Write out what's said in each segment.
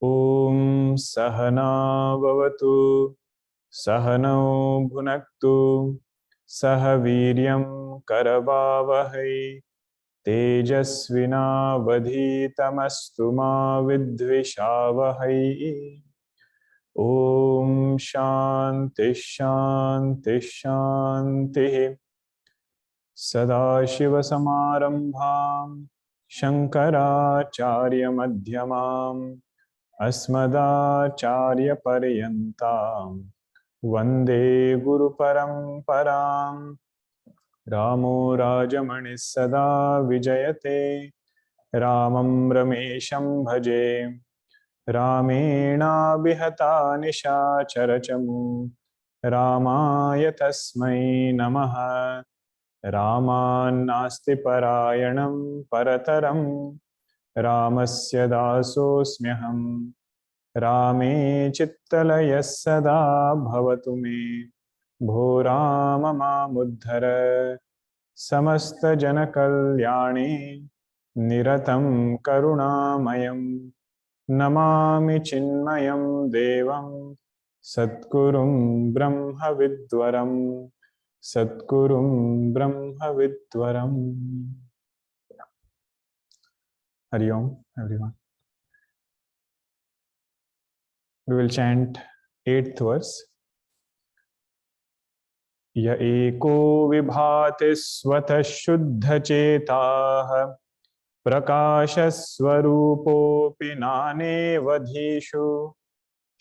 Om Sahana Bhavatu Sahanau Bhunaktu Sahaviryam Karavavahai Tejasvina Vadhitamastu ma vidvishavahai. Om Shanti Shanti Shanti. Sadashiva Samarambham Shankaracharya Madhyamam Asmadacharya Paryantam Vande Guru Paramparam. Ramo Rajamani Sada Vijayate Ramam Ramesham Bhaje Ramena Bihata Nishacharachamu Ramaya Tasmai Namaha. Ramannasti Parayanam Parataram Ramasya Dasosmyaham Rame Chittalaya Sada Bhavatu me Bho Rama Mamuddhara Samasta Janakalyani Niratam Karunamayam Namami Chinmayam Devam Satgurum Brahma Vidwaram Satgurum Brahma Vidwaram. Hari Om, everyone. We will chant 8th verse. Ya eko vibhati swatah shuddha chetah prakasha swarupopi nane vadhishu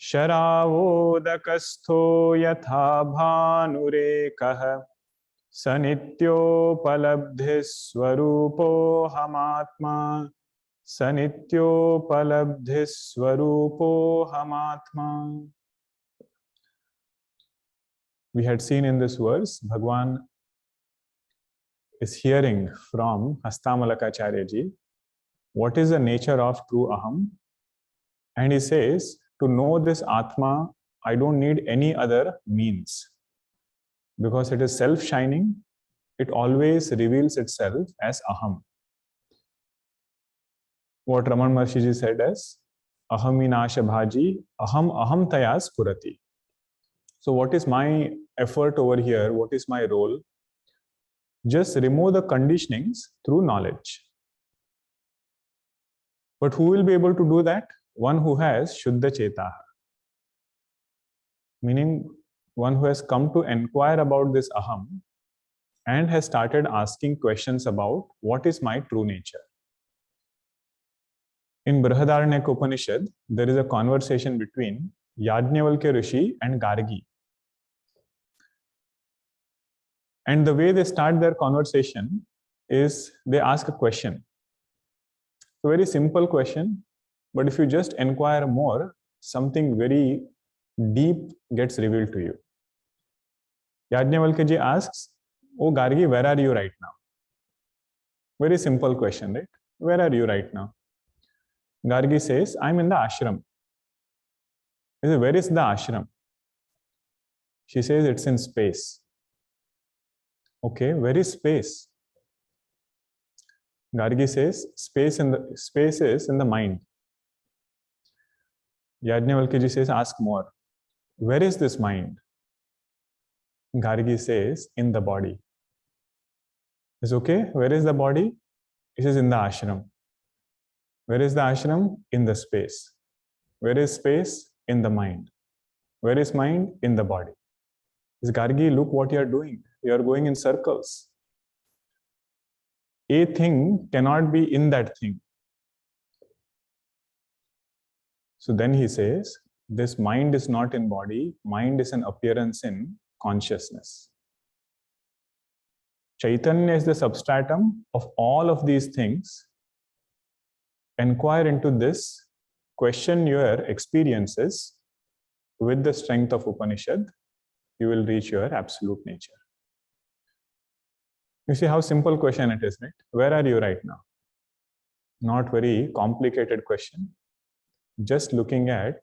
sharavodakastho yatha bhanurekah Sanityopalabdhi swarupo hamatma Sanityopalabdhi swarupo hamatma. We had seen in this verse, Bhagwan is hearing from Hastamalaka Acharyaji what is the nature of true Aham. And he says, to know this Atma, I don't need any other means. Because it is self-shining, it always reveals itself as Aham. What Raman Maharshi said as, Aham vinasha bhaji, aham taya spurati. So what is my effort over here? What is my role? Just remove the conditionings through knowledge. But who will be able to do that? One who has Shuddha Chetaha. Meaning, one who has come to inquire about this Aham and has started asking questions about what is my true nature. In Brihadaranyaka Upanishad, there is a conversation between Yadnavalkya Rishi and Gargi. And the way they start their conversation is they ask a question. A very simple question, but if you just inquire more, something very deep gets revealed to you. Yajnavalkya ji asks, "Oh Gargi, where are you right now?" Very simple question, right? Where are you right now? Gargi says, "I'm in the ashram." He says, "Where is the ashram?" She says, "It's in space." Okay, where is space? Gargi says, space is in the mind. Yajnavalkya ji says, "Ask more. Where is this mind?" Gargi says, "In the body." Is okay, where is the body? It is in the ashram. Where is the ashram? In the space. Where is space? In the mind. Where is mind? In the body. Is Gargi, look what you are doing. You are going in circles. A thing cannot be in that thing. So then he says, this mind is not in body. Mind is an appearance in consciousness. Chaitanya is the substratum of all of these things. Inquire into this, question your experiences with the strength of Upanishad, you will reach your absolute nature. You see how simple question it is, right? Where are you right now? Not very complicated question. Just looking at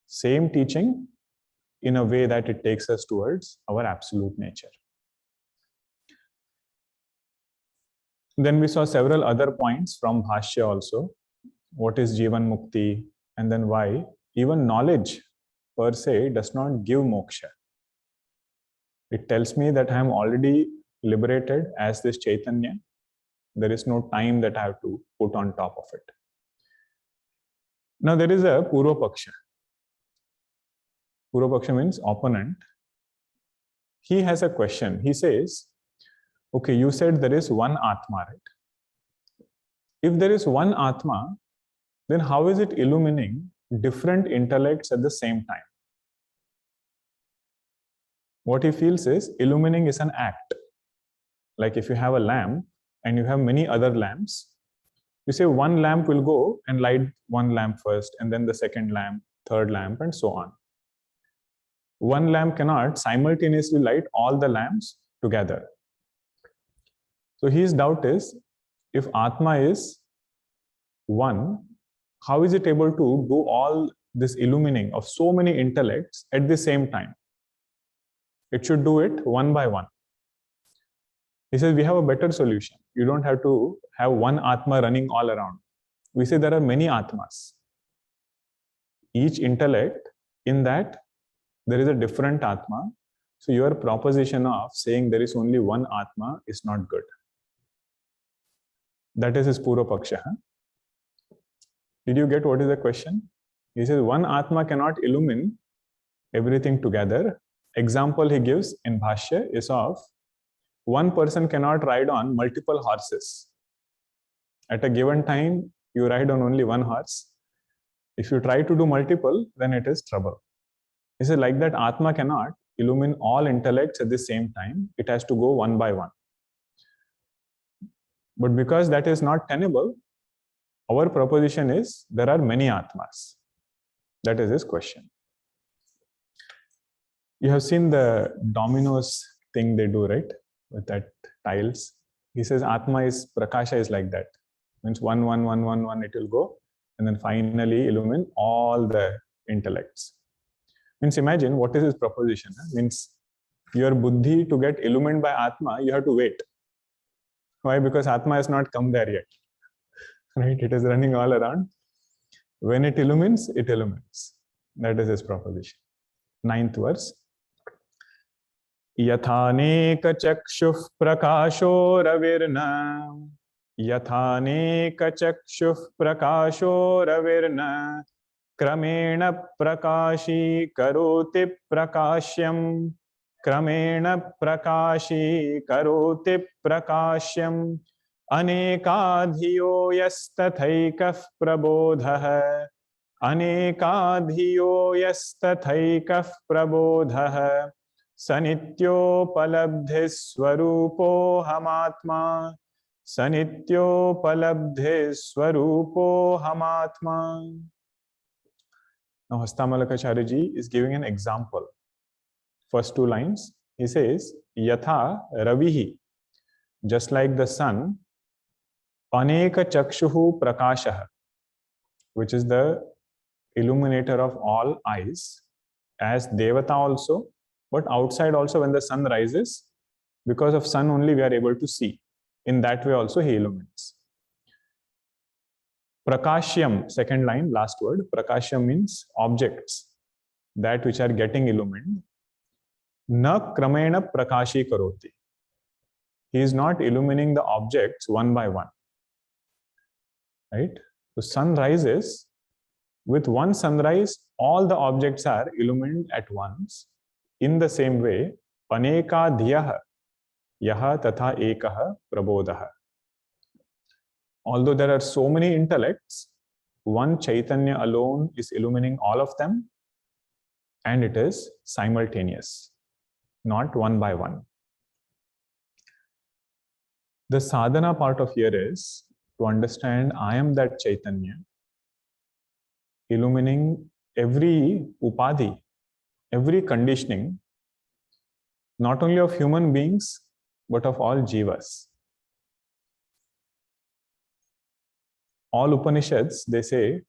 same teaching in a way that it takes us towards our absolute nature. Then we saw several other points from Bhashya also. What is Jivan Mukti? and then why even knowledge per se does not give moksha. It tells me that I am already liberated as this Chaitanya. There is no time that I have to put on top of it. Now there is a Purva Paksha. Purva Paksha means opponent. He has a question. He says, okay, you said there is one Atma, right? If there is one Atma, then how is it illumining different intellects at the same time? What he feels is illumining is an act. Like if you have a lamp and you have many other lamps, you say one lamp will go and light one lamp first, and then the second lamp, third lamp, and so on. One lamp cannot simultaneously light all the lamps together. So his doubt is, if Atma is one, how is it able to do all this illumining of so many intellects at the same time? It should do it one by one. He says, we have a better solution. You don't have to have one Atma running all around. We say there are many Atmas. Each intellect, in that, there is a different Atma. So your proposition of saying there is only one Atma is not good. That is his Purva Paksha. Did you get what is the question? He says one Atma cannot illumine everything together. Example he gives in Bhashya is of one person cannot ride on multiple horses. At a given time, you ride on only one horse. If you try to do multiple, then it is trouble. He says like that Atma cannot illumine all intellects at the same time. It has to go one by one. But because that is not tenable, our proposition is there are many Atmas. That is his question. You have seen the dominoes thing they do, right? With that tiles. He says Atma is, Prakasha is like that. Means 1, 1, 1, 1, 1, it will go. And then finally illumine all the intellects. Means imagine what is his proposition. Means your buddhi to get illumined by Atma, you have to wait. Why? Because Atma has not come there yet. Right? It is running all around. When it illumines, it illumines. That is his proposition. 9th verse. यथानेक चक्षुः प्रकाशो रविर्न यथानेक चक्षुः प्रकाशो रविर्न क्रमेण प्रकाशी करोति प्रकाश्यम क्रमेण प्रकाशी करोति प्रकाश्यम अनेकाधियो यस्तथैकः प्रबोधः अनेकाधियो यस्तथैकः प्रबोधः सनित्योपलब्धि स्वरूपो हमात्मा सनित्योपलब्धि स्वरूपो हमात्मा. Now Hastamalaka ji is giving an example. First 2 lines, he says, Yatha Ravihi, just like the sun, Aneka Chakshuhu Prakashaha, which is the illuminator of all eyes, as Devata also, but outside also when the sun rises, because of sun only we are able to see. In that way also he illumines. Prakashyam, second line, last word. Prakashyam means objects, that which are getting illumined. Na kramena prakashi karoti. He is not illumining the objects one by one. Right? So sun rises. With one sunrise, all the objects are illumined at once. In the same way, Aneka dhiyaha, yaha tatha ekaha prabodaha. Although there are so many intellects, one Chaitanya alone is illumining all of them, and it is simultaneous, not one by one. The sadhana part of here is to understand I am that Chaitanya, illumining every upadhi, every conditioning, not only of human beings, but of all jivas. All Upanishads, they say,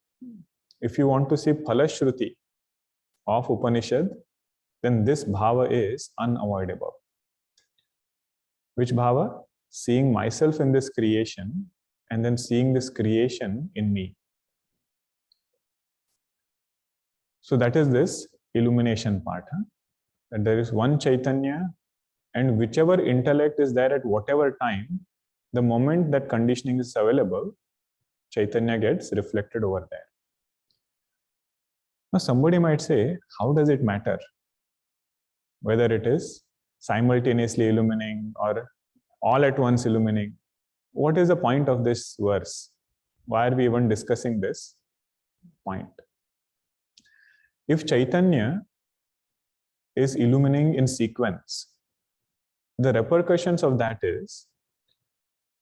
if you want to see phalashruti of Upanishad, then this bhava is unavoidable. Which bhava? Seeing myself in this creation, and then seeing this creation in me. So that is this illumination part. That there is one Chaitanya, and whichever intellect is there at whatever time, the moment that conditioning is available, Chaitanya gets reflected over there. Now somebody might say, how does it matter whether it is simultaneously illuminating or all at once illuminating? What is the point of this verse? Why are we even discussing this point? If Chaitanya is illuminating in sequence, the repercussions of that is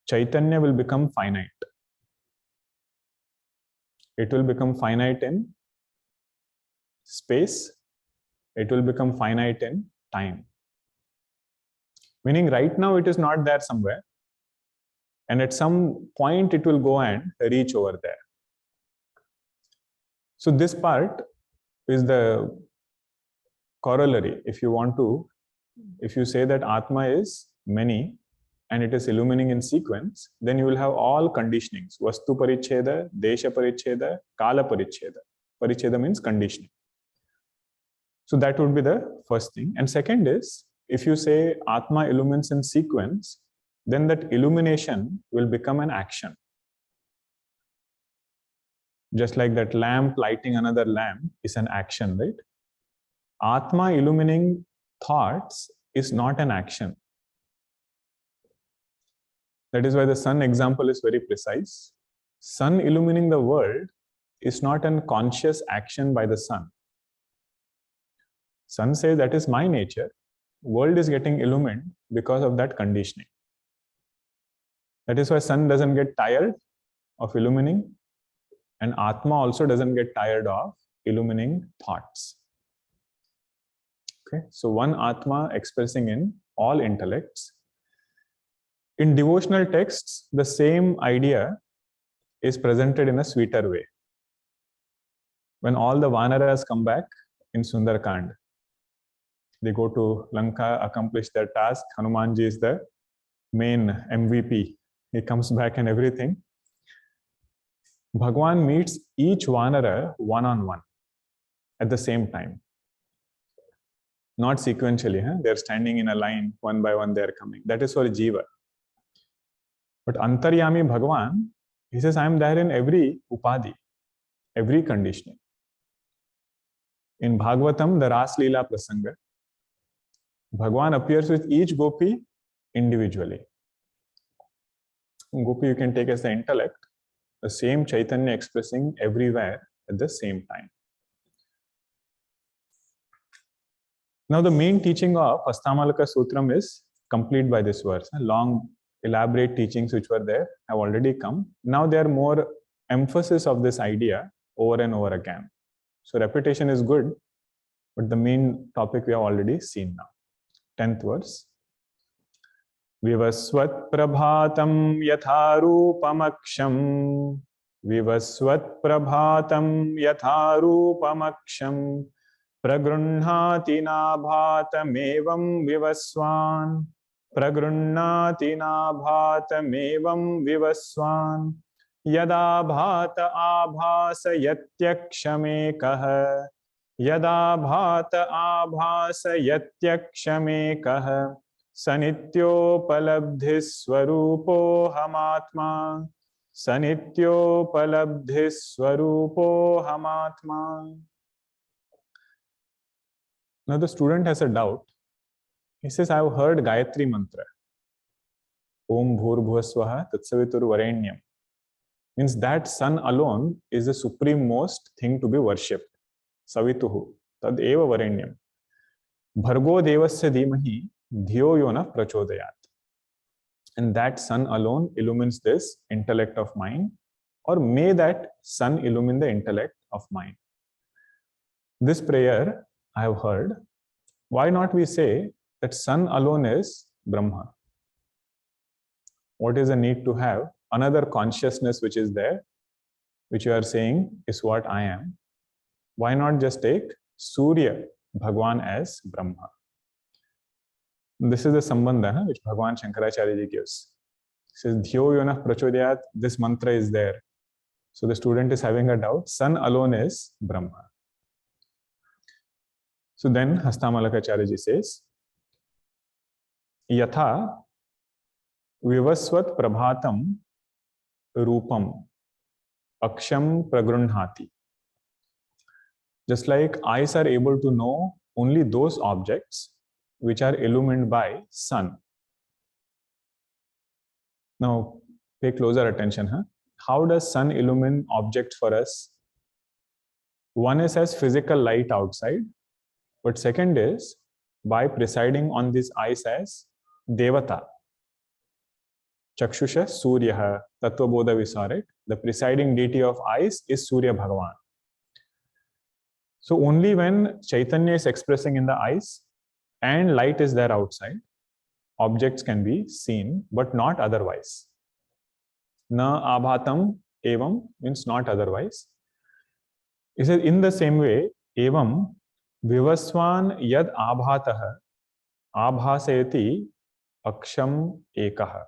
Chaitanya will become finite. It will become finite in space. It will become finite in time. Meaning right now it is not there somewhere. And at some point it will go and reach over there. So this part is the corollary. If you say that Atma is many and it is illuminating in sequence, then you will have all conditionings. Vastu paricheda, desha paricheda, kala paricheda. Paricheda means conditioning. So that would be the first thing. And second is, if you say Atma illumines in sequence, then that illumination will become an action. Just like that lamp lighting another lamp is an action, right? Atma illuminating thoughts is not an action. That is why the sun example is very precise. Sun illuminating the world is not a conscious action by the sun. Sun says that is my nature. World is getting illumined because of that conditioning. That is why sun doesn't get tired of illuminating, and Atma also doesn't get tired of illuminating thoughts. Okay, so one Atma expressing in all intellects. In devotional texts, the same idea is presented in a sweeter way. When all the Vanaras come back in Sundarkand, they go to Lanka, accomplish their task. Hanumanji is the main MVP. He comes back and everything. Bhagwan meets each Vanara one-on-one at the same time. Not sequentially. They're standing in a line, one by one they're coming. That is for Jiva. But Antaryami Bhagwan, he says, I am there in every upadhi, every conditioning. In Bhagavatam, the Ras Leela Prasanga, Bhagwan appears with each gopi individually. Gopi you can take as the intellect, the same Chaitanya expressing everywhere at the same time. Now the main teaching of Hastamalaka Stotram is complete by this verse. Long, elaborate teachings which were there have already come. Now there are more emphasis of this idea over and over again. So repetition is good, but the main topic we have already seen now. 10th verse. Vivasvat prabhatam yatharupam Vivasvat prabhatam yatharupamaksham Pragruhnati nabhatamevam vivaswan Pragruhnati nabhatamevam vivaswan Yada bhata abhasa yatyakshame Yada bhata abhasa yatyakshame Sanityo palabdhis swarupo hamatma Sanityo palabdhis swarupo hamatma. Now the student has a doubt. He says, I have heard Gayatri mantra. Om bhurbhuvasvaha tatsavitur varenyam. Means that sun alone is the supreme most thing to be worshipped. Savituhu tad eva varenyam. Bhargo devasya dhimahi dhiyo yona prachodayat. And that sun alone illumines this intellect of mine, or may that sun illumine the intellect of mine. This prayer I have heard. Why not we say that sun alone is Brahma? What is the need to have another consciousness which is there, which you are saying is what I am? Why not just take Surya, Bhagwan, as Brahma? This is the sambandha which Bhagwan Shankaracharya ji gives. He says, Dhyo yona prachodayat, this mantra is there. So the student is having a doubt. Sun alone is Brahma. So then Hastamalaka Acharya says, Yatha vivasvat prabhatam rupam aksham pragrunhati. Just like eyes are able to know only those objects which are illumined by sun. Now, pay closer attention. How does sun illumine objects for us? One is as physical light outside, but second is by presiding on these eyes as Devata. Chakshusha Surya, Tattva Bodha Visarak. The presiding deity of eyes is Surya Bhagavan. So only when Chaitanya is expressing in the eyes and light is there outside, objects can be seen, but not otherwise. Na abhatam evam means not otherwise. It says in the same way, evam vivaswan yad abhatah abhasayati aksham ekah.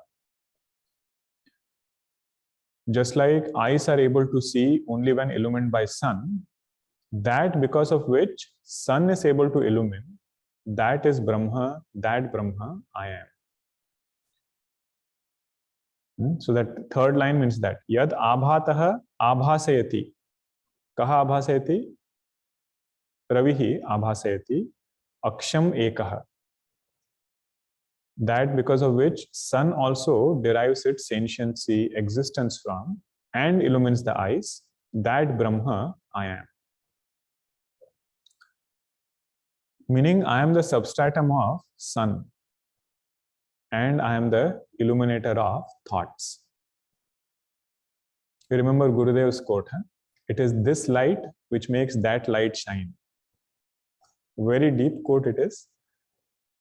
Just like eyes are able to see only when illumined by sun, that because of which sun is able to illumine, that is Brahma, that Brahma I am. So that third line means that yad abhatah abhasayati. Kaha abhasayati? Ravihi abhasayati aksham ekah. That because of which sun also derives its sentiency, existence from, and illumines the eyes, that Brahma I am. Meaning I am the substratum of sun and I am the illuminator of thoughts. You remember Gurudev's quote, It is this light which makes that light shine. Very deep quote it is.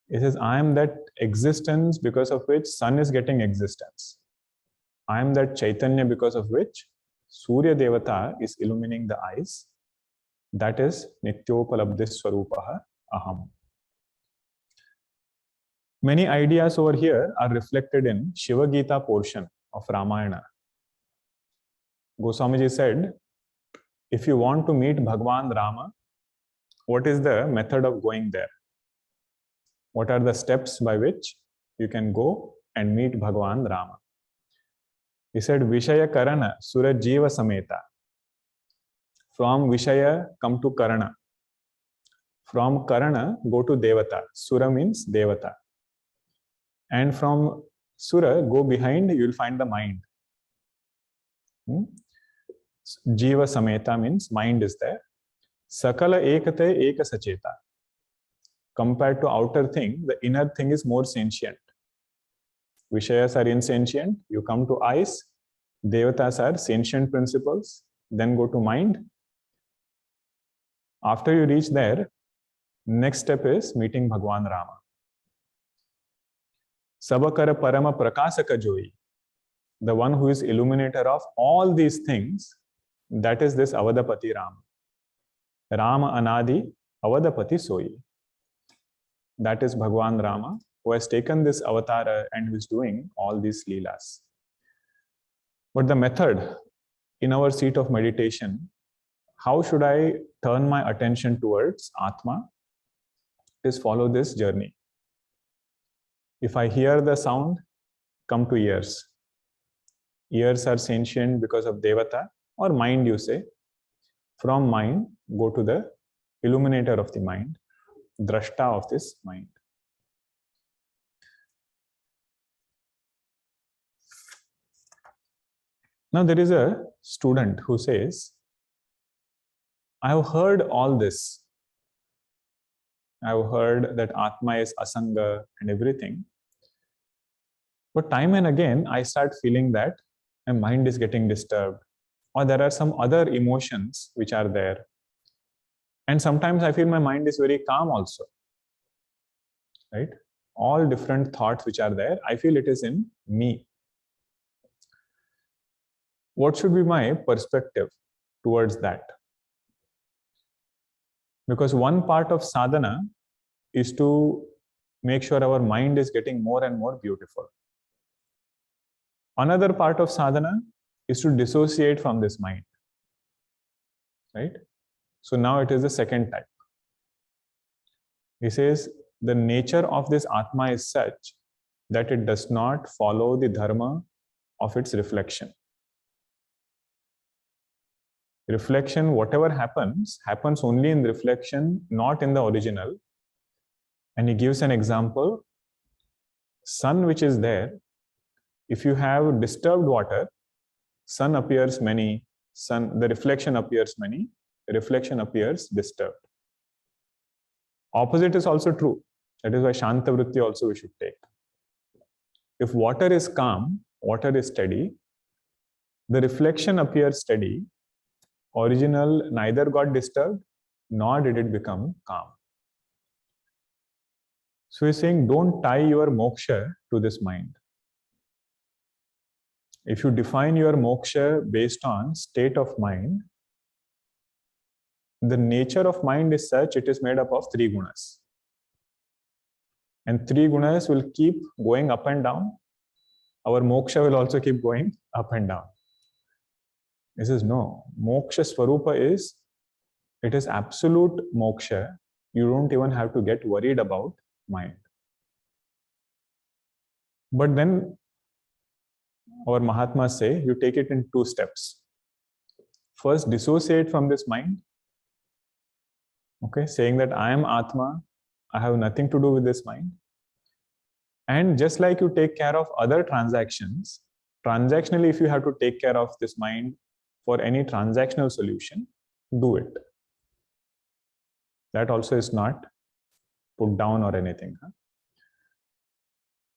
It says, I am that existence because of which sun is getting existence. I am that Chaitanya because of which Surya Devata is illumining the eyes. That is Nityopalabdhi Swarupaha Aham. Many ideas over here are reflected in Shiva Gita portion of Ramayana. Goswamiji said, if you want to meet Bhagwan Rama, what is the method of going there? What are the steps by which you can go and meet Bhagwan Rama? He said, Vishaya Karana Sura Jiva Sameta. From Vishaya come to Karana. From Karana go to Devata. Sura means Devata. And from Sura go behind, you will find the mind. Jiva Sameta means mind is there. Sakala Ekate Eka Sacheta. Compared to outer thing, the inner thing is more sentient. Vishayas are insentient. You come to eyes. Devatas are sentient principles. Then go to mind. After you reach there, next step is meeting Bhagwan Rama. Sabakara Parama Prakasaka Joyi. The one who is illuminator of all these things, that is this Avadapati Rama. Rama Anadi Avadapati Soyi. That is Bhagwan Rama, who has taken this avatar and who is doing all these leelas. But the method in our seat of meditation, how should I turn my attention towards Atma? Is follow this journey. If I hear the sound, come to ears. Ears are sentient because of Devata or mind, you say. From mind, go to the illuminator of the mind, drshta of this mind. Now there is a student who says, I have heard all this. I have heard that Atma is Asanga and everything. But time and again, I start feeling that my mind is getting disturbed, or there are some other emotions which are there. And sometimes I feel my mind is very calm also. Right? All different thoughts which are there, I feel it is in me. What should be my perspective towards that? Because one part of sadhana is to make sure our mind is getting more and more beautiful. Another part of sadhana is to dissociate from this mind. Right? So now it is the second type. He says the nature of this Atma is such that it does not follow the dharma of its reflection. Reflection, whatever happens, happens only in reflection, not in the original. And he gives an example. Sun which is there, if you have disturbed water, sun appears many, the reflection appears many, the reflection appears disturbed. Opposite is also true. That is why Shanta Vritti also we should take. If water is calm, water is steady, the reflection appears steady, original neither got disturbed nor did it become calm. So he's saying don't tie your moksha to this mind. If you define your moksha based on state of mind, the nature of mind is such, it is made up of 3 gunas. And 3 gunas will keep going up and down. Our moksha will also keep going up and down. He says, no, moksha swarupa is, it is absolute moksha. You don't even have to get worried about mind. But then our Mahatmas say, you take it in 2 steps. First, dissociate from this mind. Okay, saying that I am Atma, I have nothing to do with this mind. And just like you take care of other transactions, transactionally, if you have to take care of this mind for any transactional solution, do it. That also is not put down or anything.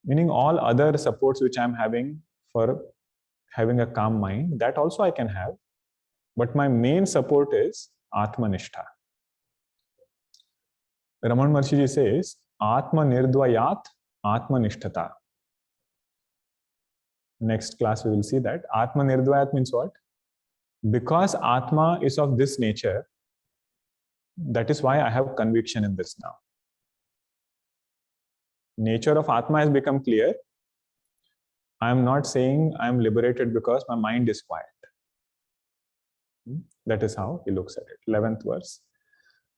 Meaning all other supports which I am having for having a calm mind, that also I can have. But my main support is Atmanishtha. Raman Maharshi says, Atma nirdvayat Atmanishtata. Next class we will see that. Atma nirdvayat means what? Because Atma is of this nature, that is why I have conviction in this now. Nature of Atma has become clear. I am not saying I am liberated because my mind is quiet. That is how he looks at it. 11th verse.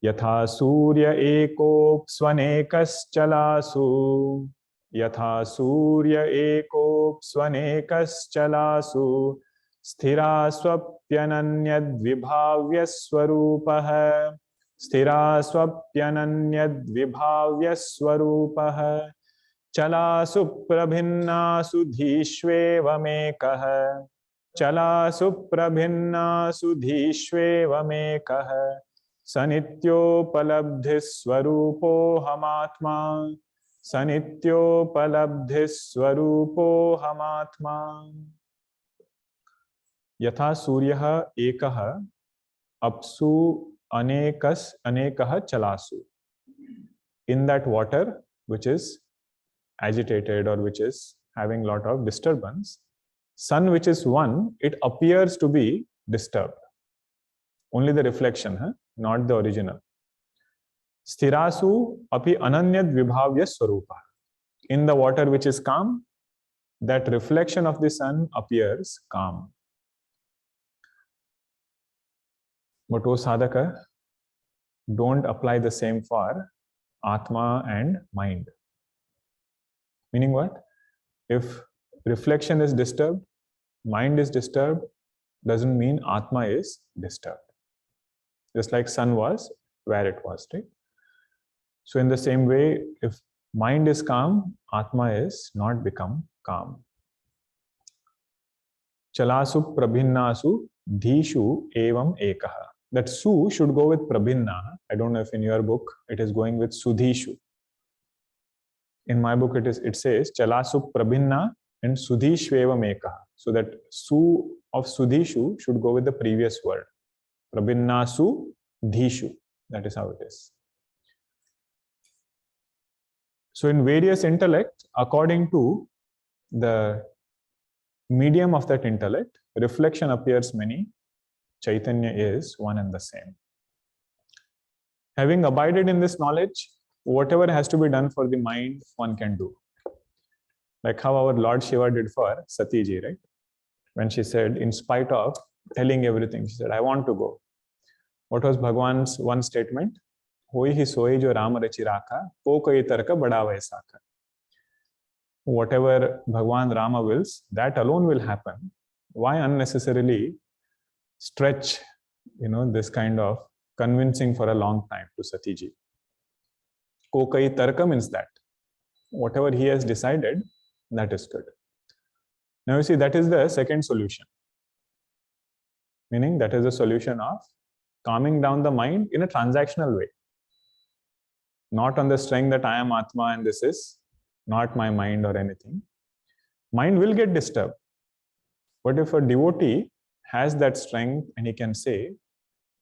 Yatha Surya ekop swanekas chalasu. Yatha Surya ekop swanekas chalasu. Sthira swapyananyad vibhavya swarupah. Sthira swapyananyad vibhavya swarupah. Chalasu prabhinnasu dhishvevamekah. Chalasu prabhinnasu dhishvevamekah. Sanityopalabdhis swarupo hamatma. Sanityopalabdhis swarupo hamatma. Yatha suryaha ekaha apsu anekaha chalasu. In that water which is agitated or which is having lot of disturbance, sun which is one, it appears to be disturbed. Only the reflection, not the original. Sthirasu api ananyad vibhavya swarupa. In the water which is calm, that reflection of the sun appears calm. But O sadhaka, don't apply the same for Atma and mind. Meaning what? If reflection is disturbed, mind is disturbed, doesn't mean Atma is disturbed. Just like sun was where it was, right? So in the same way, if mind is calm, Atma is not become calm. Chalasu prabhinnasu dhishu evam ekaha. That su should go with prabhinna. I don't know if in your book it is going with sudhishu. In my book it says chalasu prabhinna and sudhishvevam ekaha. So that su of sudhishu should go with the previous word. Prabhinnasu dhishu. That is how it is. So in various intellects, according to the medium of that intellect, reflection appears many. Chaitanya is one and the same. Having abided in this knowledge, whatever has to be done for the mind, one can do. Like how our Lord Shiva did for Satiji, right? When she said, in spite of telling everything, she said, I want to go. What was Bhagwan's one statement? होई ही सोई जो राम रचि राखा, को कई तर्क बड़ा वैसा का. Whatever Bhagwan Rama wills, that alone will happen. Why unnecessarily stretch, this kind of convincing for a long time to Satiji? Ko kai tarka means that whatever he has decided, that is good. Now you see, that is the second solution. Meaning that is the solution of calming down the mind in a transactional way. Not on the strength that I am Atma and this is not my mind or anything. Mind will get disturbed. But if a devotee has that strength and he can say,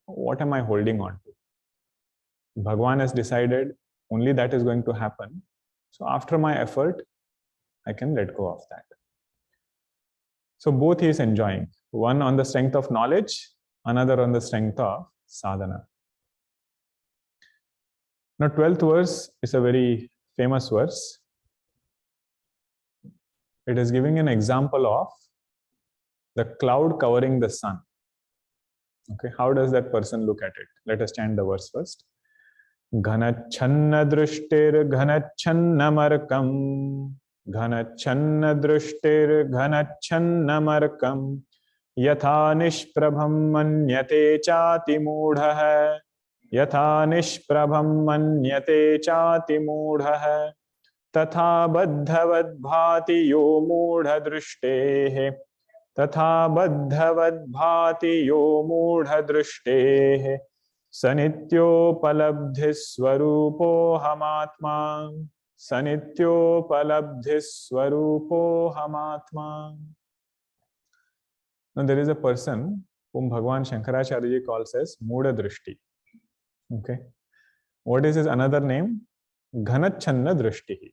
what am I holding on to? Bhagwan has decided only that is going to happen. So after my effort, I can let go of that. So both he is enjoying. One on the strength of knowledge, another on the strength of sadhana. Now 12th verse is a very famous verse. It is giving an example of the cloud covering the sun. Okay, how does that person look at it? Let us chant the verse first. Ghanachana drshtir ghanachana markam. Ghanachana drshtir ghanachana markam. Yatha nishprabham manyate chati moodha. Yatha nishprabham manyate chati moodha. तथा बद्धवद् भाति यो मूढ़ दृष्टेः तथा बद्धवद् भाति यो मूढ़ दृष्टेः सनित्योपलब्धि स्वरूपो हमात्मा सनित्योपलब्धि स्वरूपो हमात्मा. Now there is a person whom Bhagwan Shankaracharya ji calls as Muudha drshti. Okay, what is his another name? Ghanachana drshti.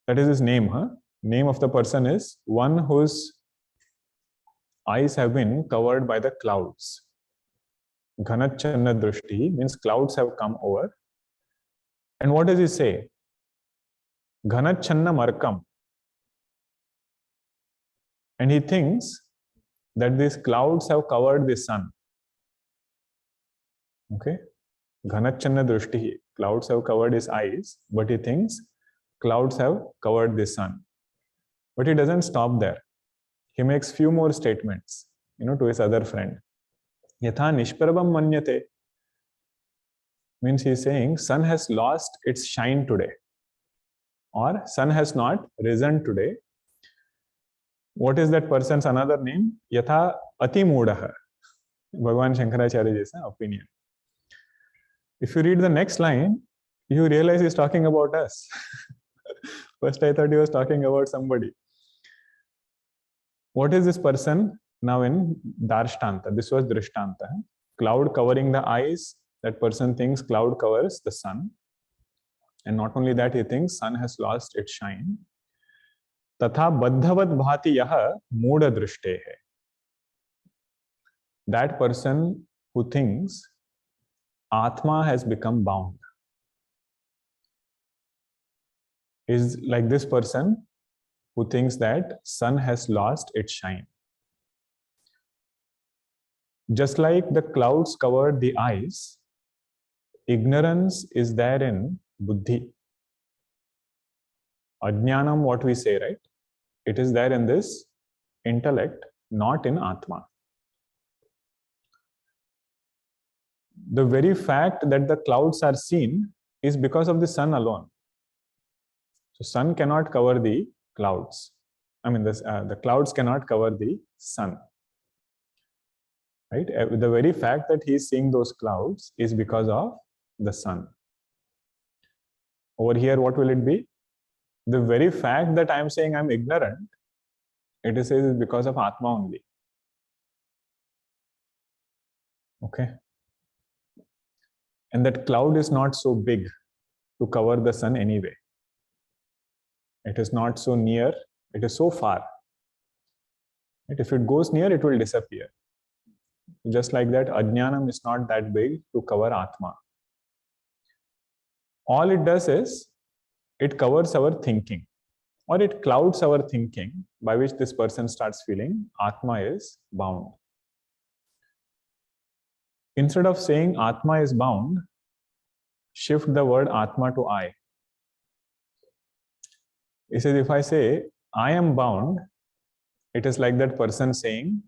That is his name, huh? Name of the person is one whose eyes have been covered by the clouds. Ghanachana drshti means clouds have come over. And what does he say? Ghanachana markam. And he thinks that these clouds have covered the sun. Okay? Ghanachana drshti. Clouds have covered his eyes, but he thinks clouds have covered the sun. But he doesn't stop there. He makes few more statements, to his other friend. Yatha nishprabham manyate means he is saying sun has lost its shine today, or sun has not risen today. What is that person's another name? Yatha ati moodaha. Bhagwan Shankaracharya ji's opinion. If you read the next line, you realize he's talking about us. First I thought he was talking about somebody. What is this person now in darshtanta? This was drishtanta. Cloud covering the eyes. That person thinks cloud covers the sun. And not only that, he thinks sun has lost its shine. Tatha baddhavad bhati yaha moodha drishte hai. That person who thinks Atma has become bound is like this person who thinks that sun has lost its shine. Just like the clouds covered the eyes, ignorance is there in budhi. Ajnanam, what we say, right? It is there in this intellect, not in Atma. The very fact that the clouds are seen is because of the sun alone. So sun cannot cover the clouds. The clouds cannot cover the sun. Right? The very fact that he is seeing those clouds is because of the sun. Over here, what will it be? The very fact that I am saying I am ignorant, it is because of Atma only. Okay? And that cloud is not so big to cover the sun anyway. It is not so near, it is so far. Right? If it goes near, it will disappear. Just like that, Ajnanam is not that big to cover Atma. All it does is, it covers our thinking, or it clouds our thinking, by which this person starts feeling Atma is bound. Instead of saying Atma is bound, shift the word Atma to I. He says, if I say I am bound, it is like that person saying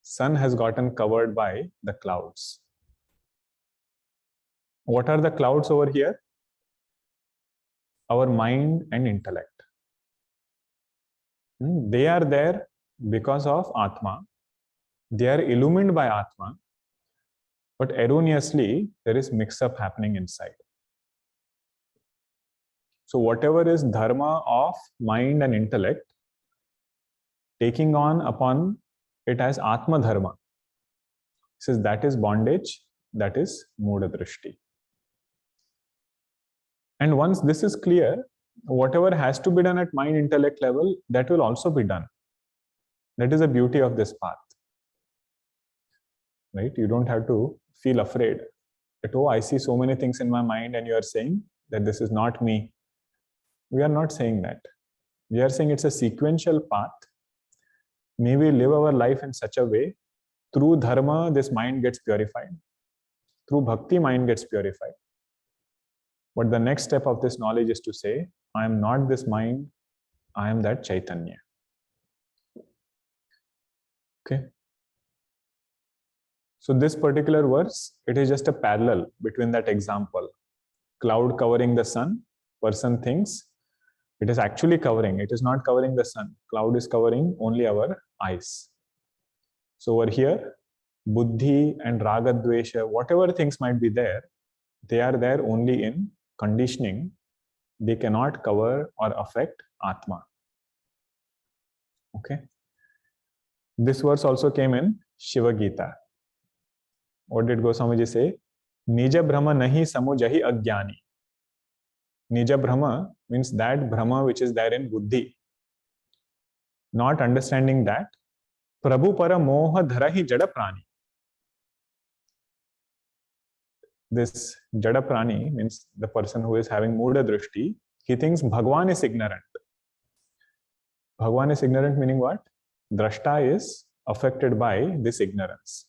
sun has gotten covered by the clouds. What are the clouds over here? Our mind and intellect. They are there because of Atma. They are illumined by Atma, but erroneously there is mix-up happening inside. So whatever is dharma of mind and intellect, taking on upon it as Atma dharma, says that is bondage, that is Muudha drshti. And once this is clear, whatever has to be done at mind intellect level, that will also be done. That is the beauty of this path. Right? You don't have to feel afraid that, oh, I see so many things in my mind, and you are saying that this is not me. We are not saying that. We are saying it's a sequential path. May we live our life in such a way, through dharma, this mind gets purified. Through bhakti, mind gets purified. But the next step of this knowledge is to say, I am not this mind, I am that Chaitanya. Okay. So this particular verse, it is just a parallel between that example. Cloud covering the sun, person thinks it is actually covering, it is not covering the sun. Cloud is covering only our eyes. So over here, buddhi and raga dvesha, whatever things might be there, they are there only in conditioning. They cannot cover or affect Atma. Okay. This verse also came in Shiva Gita. What did Goswami Ji say? Nija Brahma nahi samujahi ajnani. Nija Brahma means that Brahma which is there in buddhi. Not understanding that. Prabhu para moha dharahi jada prani. This jada prani means the person who is having Muudha drshti. He thinks Bhagwan is ignorant. Bhagwan is ignorant meaning what? Drshta is affected by this ignorance.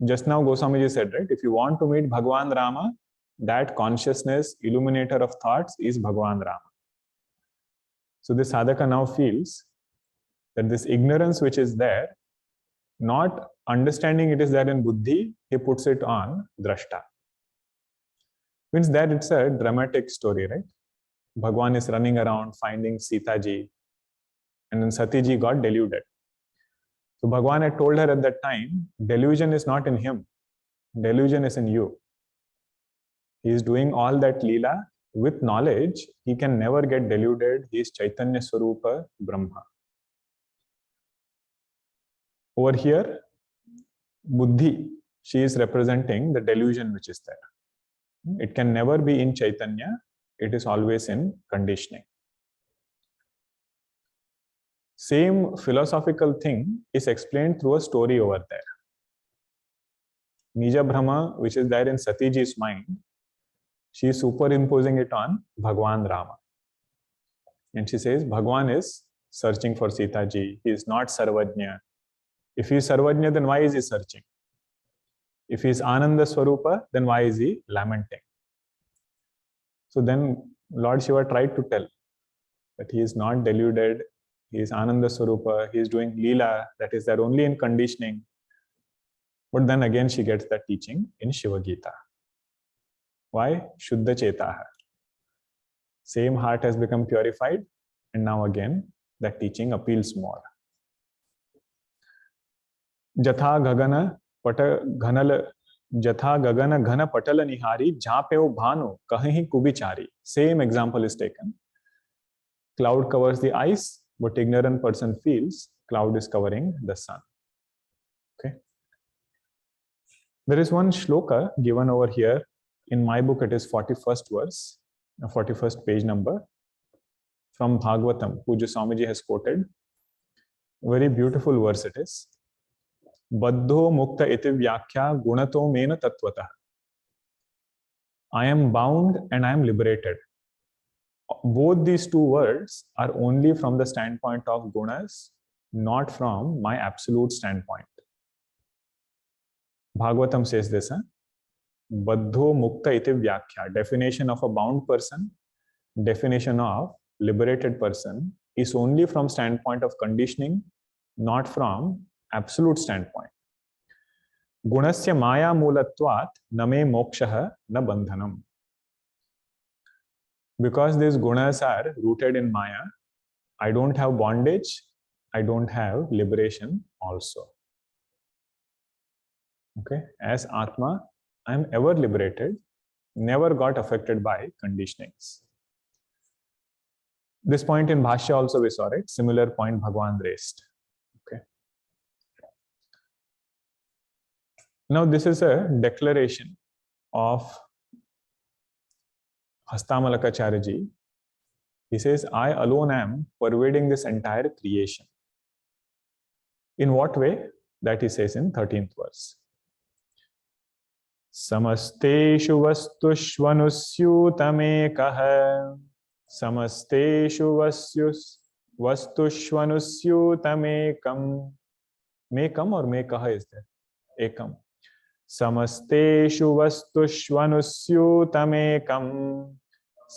Just now Goswami Ji said, right? If you want to meet Bhagwan Rama, that consciousness, illuminator of thoughts is Bhagwan Rama. So this sadhaka now feels that this ignorance which is there, not understanding it is there in buddhi, he puts it on drshta. Means that it's a dramatic story, right? Bhagwan is running around finding Sita ji, and then Sati ji got deluded. So Bhagwan had told her at that time, delusion is not in him, delusion is in you. He is doing all that leela with knowledge. He can never get deluded. He is Chaitanya Swarupa Brahma. Over here, buddhi, she is representing the delusion which is there. It can never be in Chaitanya. It is always in conditioning. Same philosophical thing is explained through a story over there. Nija Brahma, which is there in Sati ji's mind, she is superimposing it on Bhagwan Rama. And she says, Bhagwan is searching for Sita ji. He is not Sarvajna. If he is Sarvajna, then why is he searching? If he is Ananda Swarupa, then why is he lamenting? So then Lord Shiva tried to tell that he is not deluded. He is Ananda Swarupa. He is doing Leela, that is there only in conditioning. But then again she gets that teaching in Shiva Gita. Why? Shuddha Chetaha. Same heart has become purified, and now again that teaching appeals more. Jatha Gagana Ghanala Jatha Gagana Ghana Patala Nihari Jhapeo Bhanu Kahi Kubichari. Same example is taken. Cloud covers the eyes, but ignorant person feels cloud is covering the sun. Okay. There is one shloka given over here. In my book, it is 41st verse, 41st page number, from Bhagavatam, Puja Swamiji has quoted. Very beautiful verse it is. Baddho mukta iti vyakhya gunato mena tattvata. I am bound and I am liberated. Both these two words are only from the standpoint of gunas, not from my absolute standpoint. Bhagavatam says this, Baddho Mukta iti Vyakhya. Definition of a bound person, definition of liberated person is only from standpoint of conditioning, not from absolute standpoint. Gunasya maya mulatvat name moksha na bandhanam. Because these gunas are rooted in maya, I don't have bondage, I don't have liberation also. Okay, as Atma, I am ever liberated, never got affected by conditionings. This point in Bhashya also we saw, right? Similar point Bhagavan raised. Okay. Now this is a declaration of Hastamalaka Chariji. He says, I alone am pervading this entire creation. In what way? That he says in 13th verse. Samasteshu vastushvanusyutamekah. Samasteshu vastushvanusyutamekam. Mekam or mekaha is there? Ekam. Samasteshu vastushvanusyutamekam.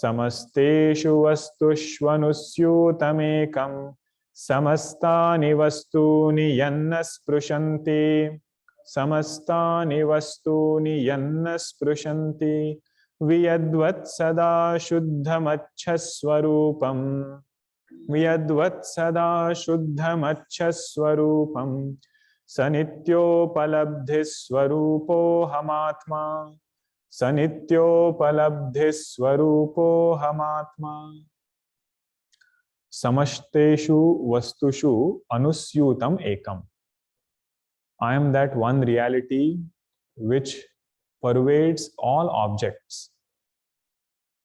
Samasteshu vastushvanusyutamekam. Samastani vastuni yannasprishanti. Samastani vastuni yannasprishanti. Vyadvat sada shuddhamachhaswarupam. Vyadvat sada shuddhamachhaswarupam. Sanityopalabdhiswarupo hamatma. Sanityopalabdhiswarupo hamatma. Samashteshu vastushu anusyutam ekam. I am that one reality which pervades all objects.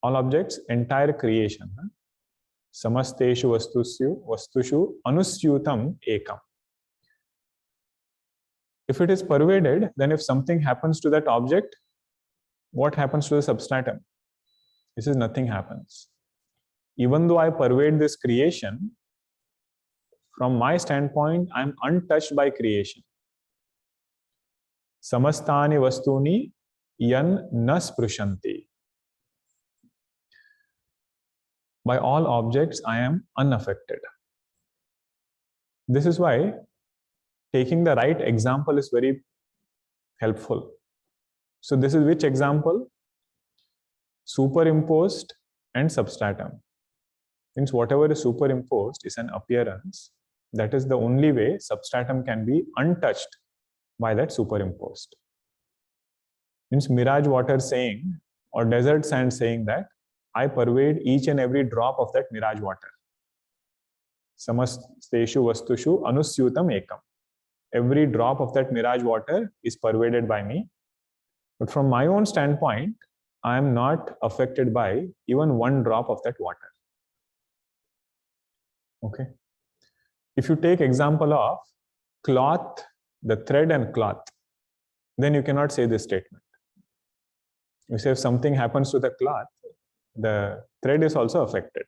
All objects, entire creation. Samasteshu vastushu anusyutam ekam. If it is pervaded, then if something happens to that object, what happens to the substratum? This is nothing happens. Even though I pervade this creation, from my standpoint, I am untouched by creation. Samastani vastuni yan nasprishanti. By all objects, I am unaffected. This is why taking the right example is very helpful. So this is which example? Superimposed and substratum. Means whatever is superimposed is an appearance. That is the only way substratum can be untouched by that superimposed. Means mirage water saying or desert sand saying that I pervade each and every drop of that mirage water. Samasteshu vastushu anusyutam ekam. Every drop of that mirage water is pervaded by me. But from my own standpoint, I am not affected by even one drop of that water. Okay. If you take example of cloth, the thread and cloth, then you cannot say this statement. You say if something happens to the cloth, the thread is also affected.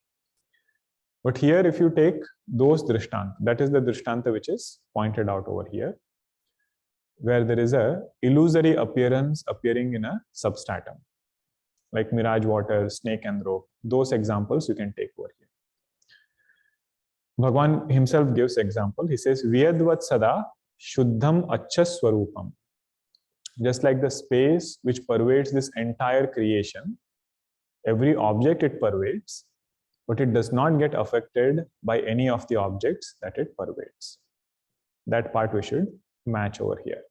But here, if you take those drishtanta, that is the drishtanta which is pointed out over here, where there is a illusory appearance appearing in a substratum, like mirage water, snake and rope. Those examples you can take over here. Bhagavan himself gives example. He says, Vyadvat sada shuddham achhaswarupam. Just like the space which pervades this entire creation, every object it pervades, but it does not get affected by any of the objects that it pervades. That part we should match over here.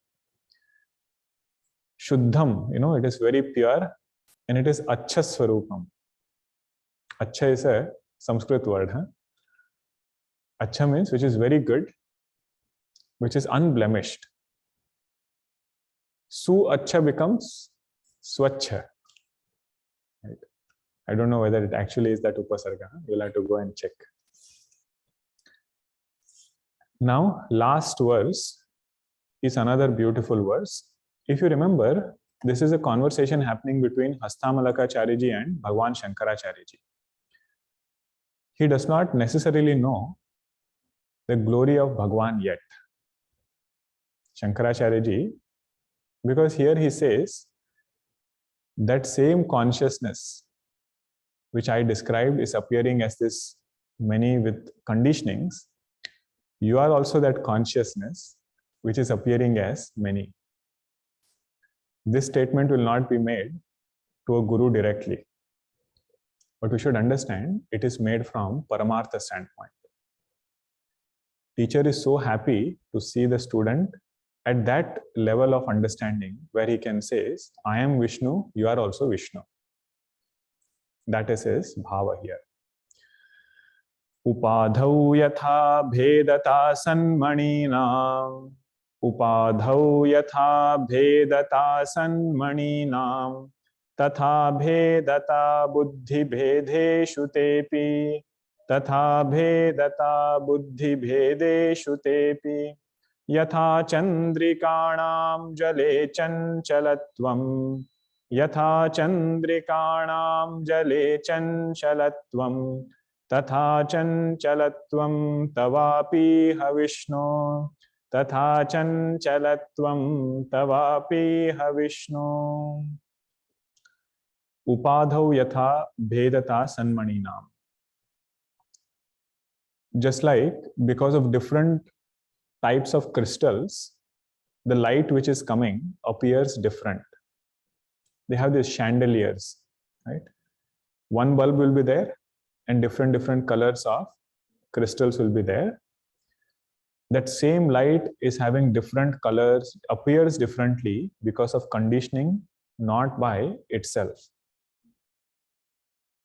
Shuddham, it is very pure and it is achhaswarupam. Achha is a Sanskrit word. Achha means which is very good, which is unblemished. Su achha becomes swachha. Right? I don't know whether it actually is that upasarga. You'll have to go and check. Now, last verse is another beautiful verse. If you remember, this is a conversation happening between Hastamalaka Chariji and Bhagwan Shankarachariji. He does not necessarily know the glory of Bhagwan yet. Shankarachariji Because here he says that same consciousness which I described is appearing as this many with conditionings. You are also that consciousness which is appearing as many. This statement will not be made to a guru directly, but we should understand it is made from Paramartha standpoint. Teacher is so happy to see the student at that level of understanding where he can say, I am Vishnu, you are also Vishnu. That is his bhava here. Upadhau yatha bhedata sanmaninam. Upadhau yatha bhedata sanmaninam. Tatha bhedata buddhi bhedeshu tepi. Tatha bhedata buddhi bhedeshu tepi. Yatha chandrikanam jale chanchalatvam. Yatha chandrikanam jale chanchalatvam. Tatha chanchalatvam tavapi havishno. Tatha chanchalatvam tavapi havishno. Upadhau yatha bhedata sanmaninam. Just like because of different types of crystals, the light which is coming appears different. They have these chandeliers, right? One bulb will be there and different colors of crystals will be there. That same light is having different colors, appears differently because of conditioning, not by itself.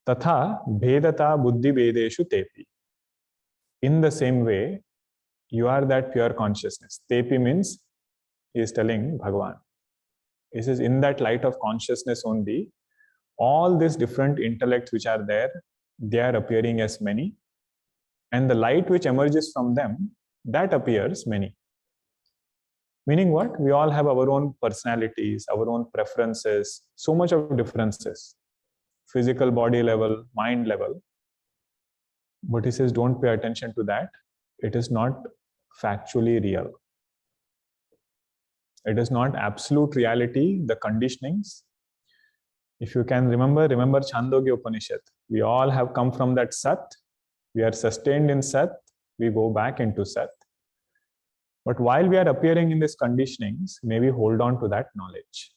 Tatha bhedata buddhi vedeshu tepi. In the same way, you are that pure consciousness. Tepi means, he is telling Bhagavan. He says, in that light of consciousness only, all these different intellects which are there, they are appearing as many. And the light which emerges from them, that appears many. Meaning what? We all have our own personalities, our own preferences, so much of differences. Physical body level, mind level. But he says, don't pay attention to that. It is not factually real. It is not absolute reality, the conditionings. If you can remember Chandogya Upanishad. We all have come from that Sat. We are sustained in Sat. We go back into Sat. But while we are appearing in these conditionings, may we hold on to that knowledge.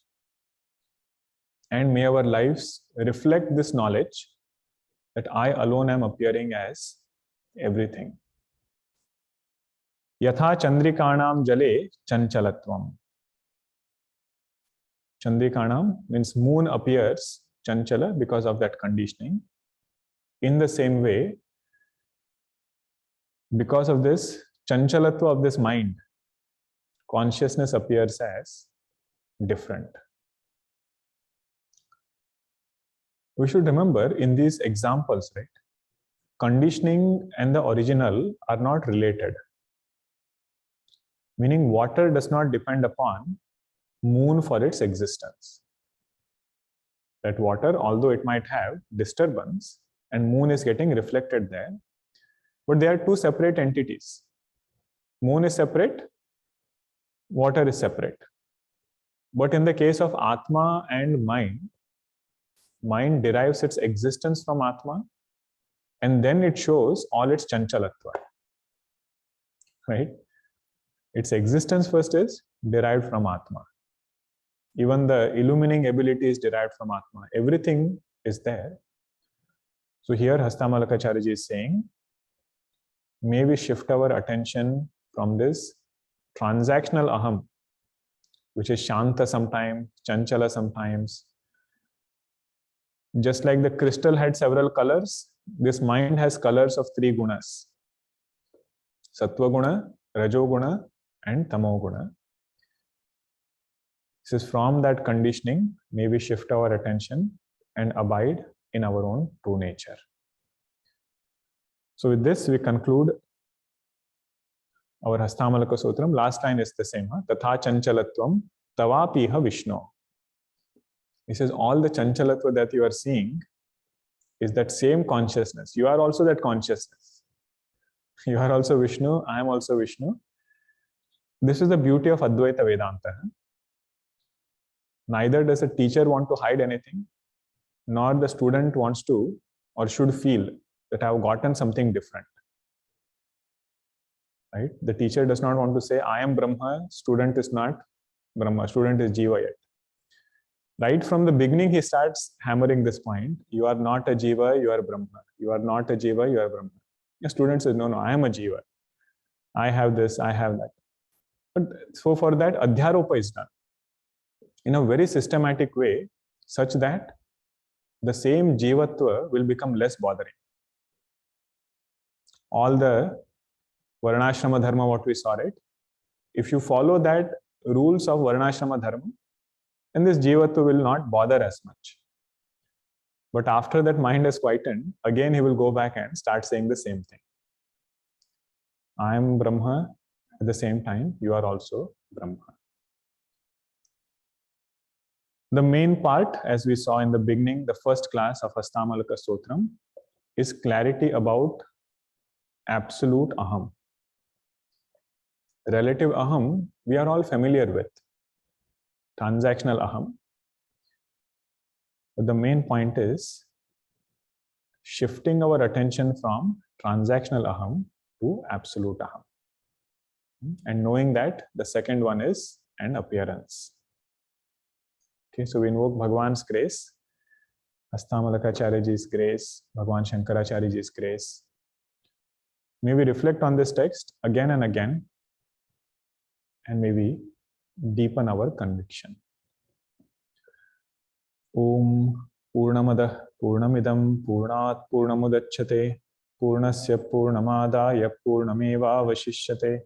And may our lives reflect this knowledge that I alone am appearing as everything. Yatha chandrikanam jale chanchalatvam. Chandrikanam means moon appears chanchala because of that conditioning. In the same way, because of this chanchalatva of this mind, consciousness appears as different. We should remember in these examples, right? Conditioning and the original are not related. Meaning water does not depend upon moon for its existence. That water, although it might have disturbance and moon is getting reflected there, but they are two separate entities. Moon is separate, water is separate. But in the case of Atma and mind derives its existence from Atma and then it shows all its chanchalatva. Right? Its existence first is derived from Atma. Even the illumining ability is derived from Atma. Everything is there. So here Hastamalaka Acharya is saying, may we shift our attention from this transactional aham, which is shanta sometimes, chanchala sometimes. Just like the crystal had several colors, this mind has colors of three gunas. Sattva guna, rajo guna, and tamo guna. This is from that conditioning, may we shift our attention and abide in our own true nature. So with this, we conclude our Hastamalaka Stotram. Last line is the same. Tatha chanchalatvam tavapiha Vishnu. He says all the chanchalatva that you are seeing is that same consciousness. You are also that consciousness. You are also Vishnu. I am also Vishnu. This is the beauty of Advaita Vedanta. Neither does a teacher want to hide anything, nor the student wants to or should feel that I have gotten something different. Right? The teacher does not want to say, I am Brahma, student is not Brahma, student is Jiva yet. Right from the beginning, he starts hammering this point. You are not a Jiva, you are Brahma. You are not a Jiva, you are Brahma. The student says, no, I am a Jiva. I have this, I have that. But so for that, Adhyaropa is done in a very systematic way, such that the same Jivatva will become less bothering. All the Varnashrama Dharma, what we saw, right? If you follow that rules of Varnashrama Dharma, then this Jivatva will not bother as much. But after that mind has quietened, again he will go back and start saying the same thing. I am Brahma, at the same time, you are also Brahma. The main part, as we saw in the beginning, the first class of Hastamalaka Stotram, is clarity about absolute Aham. Relative Aham, we are all familiar with. Transactional Aham. But the main point is shifting our attention from transactional Aham to absolute Aham. And knowing that the second one is an appearance. Okay, so we invoke Bhagwan's grace, Hastamalaka Ji's grace, Bhagwan Shankaracharya Ji's grace. May we reflect on this text again and again, and maybe deepen our conviction. Om Purnamada Purnamidam Purnat Purnamudachyate Purnasya Purnamadaya Purnameva Vashishyate.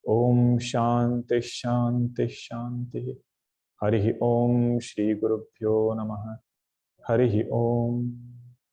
Om Shanti Shanti Shanti. Harihi Om Shri Gurubhyo Namaha. Harihi Om.